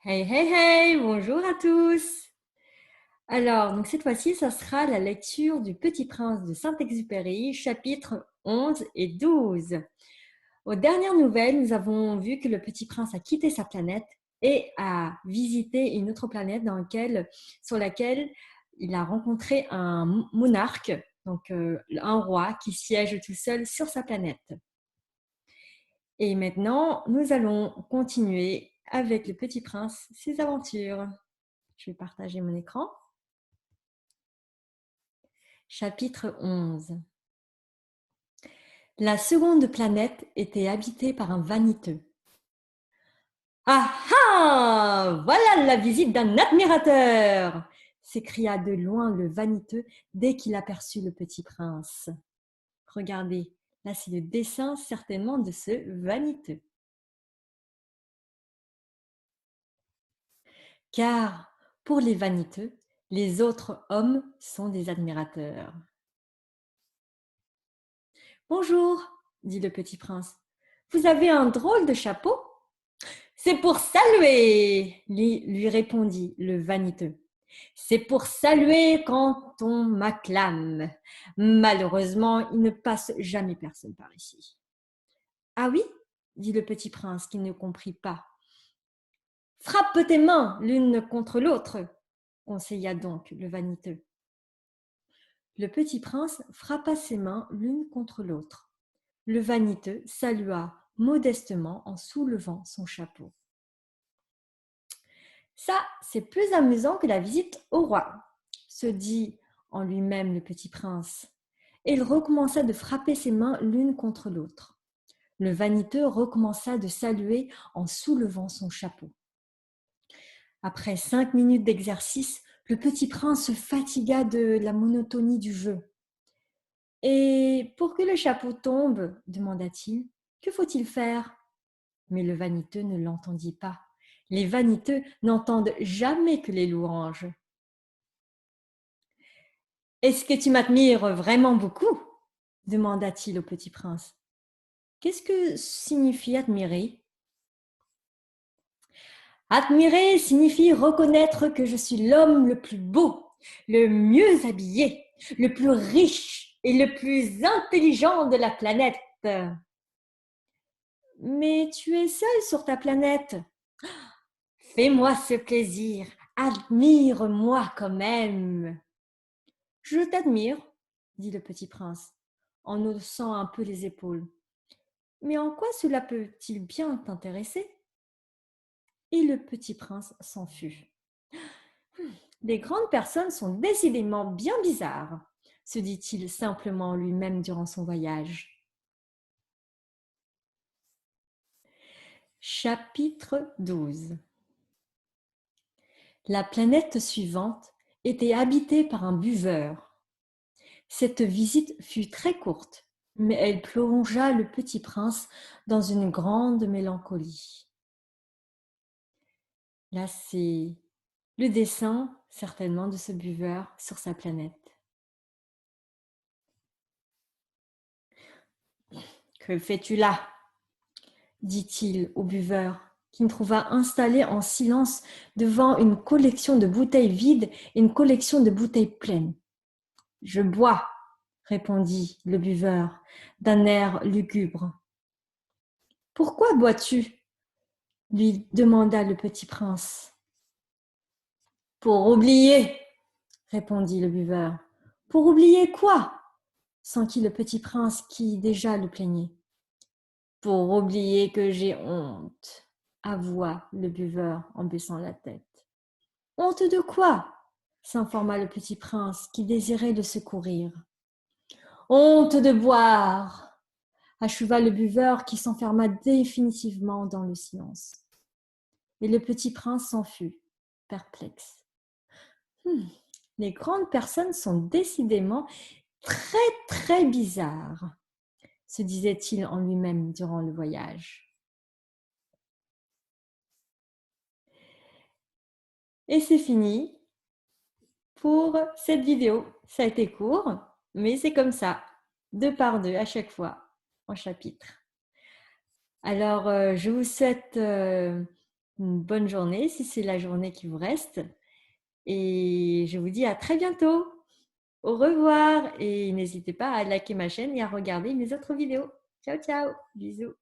Hey, hey, hey, bonjour à tous. Alors, donc cette fois-ci, ça sera la lecture du Petit Prince de Saint-Exupéry, chapitres 11 et 12. Aux dernières nouvelles, nous avons vu que le Petit Prince a quitté sa planète et a visité une autre planète sur laquelle il a rencontré un monarque, donc un roi qui siège tout seul sur sa planète. Et maintenant, nous allons continuer avec le Petit Prince, ses aventures. Je vais partager mon écran. Chapitre 11. La seconde planète était habitée par un vaniteux. Ah ah! Voilà la visite d'un admirateur! S'écria de loin le vaniteux dès qu'il aperçut le petit prince. Regardez, là c'est le dessin certainement de ce vaniteux. Car pour les vaniteux, les autres hommes sont des admirateurs. Bonjour, dit le petit prince. Vous avez un drôle de chapeau? C'est pour saluer, lui répondit le vaniteux. C'est pour saluer quand on m'acclame. Malheureusement, il ne passe jamais personne par ici. Ah oui, dit le petit prince qui ne comprit pas. Frappe tes mains l'une contre l'autre, conseilla donc le vaniteux. Le petit prince frappa ses mains l'une contre l'autre. Le vaniteux salua modestement en soulevant son chapeau. Ça, c'est plus amusant que la visite au roi, se dit en lui-même le petit prince. Et il recommença de frapper ses mains l'une contre l'autre. Le vaniteux recommença de saluer en soulevant son chapeau. Après 5 minutes d'exercice, le petit prince se fatigua de la monotonie du jeu. Et pour que le chapeau tombe, demanda-t-il, que faut-il faire? Mais le vaniteux ne l'entendit pas. Les vaniteux n'entendent jamais que les louanges. Est-ce que tu m'admires vraiment beaucoup? Demanda-t-il au petit prince. Qu'est-ce que signifie admirer? Admirer signifie reconnaître que je suis l'homme le plus beau, le mieux habillé, le plus riche et le plus intelligent de la planète. Mais tu es seul sur ta planète. Fais-moi ce plaisir, admire-moi quand même. Je t'admire, dit le petit prince, en haussant un peu les épaules. Mais en quoi cela peut-il bien t'intéresser? Et le petit prince s'en fut. Les grandes personnes sont décidément bien bizarres, se dit-il simplement lui-même durant son voyage. Chapitre 12. La planète suivante était habitée par un buveur. Cette visite fut très courte, mais elle plongea le petit prince dans une grande mélancolie. Là, c'est le dessin, certainement, de ce buveur sur sa planète. Que fais-tu là? Dit-il au buveur, qui me trouva installé en silence devant une collection de bouteilles vides et une collection de bouteilles pleines. Je bois, répondit le buveur d'un air lugubre. Pourquoi bois-tu? Lui demanda le petit prince. Pour oublier, répondit le buveur. Pour oublier quoi? S'enquit le petit prince qui déjà le plaignait. Pour oublier que j'ai honte, avoua le buveur en baissant la tête. Honte de quoi? S'informa le petit prince qui désirait le secourir. Honte de boire, acheva le buveur qui s'enferma définitivement dans le silence. Et le petit prince s'en fut, perplexe. Les grandes personnes sont décidément très très bizarres, se disait-il en lui-même durant le voyage. Et c'est fini pour cette vidéo. Ça a été court, mais c'est comme ça, 2 par 2 à chaque fois en chapitre. Alors, je vous souhaite une bonne journée si c'est la journée qui vous reste. Et je vous dis à très bientôt. Au revoir et n'hésitez pas à liker ma chaîne et à regarder mes autres vidéos. Ciao, ciao. Bisous.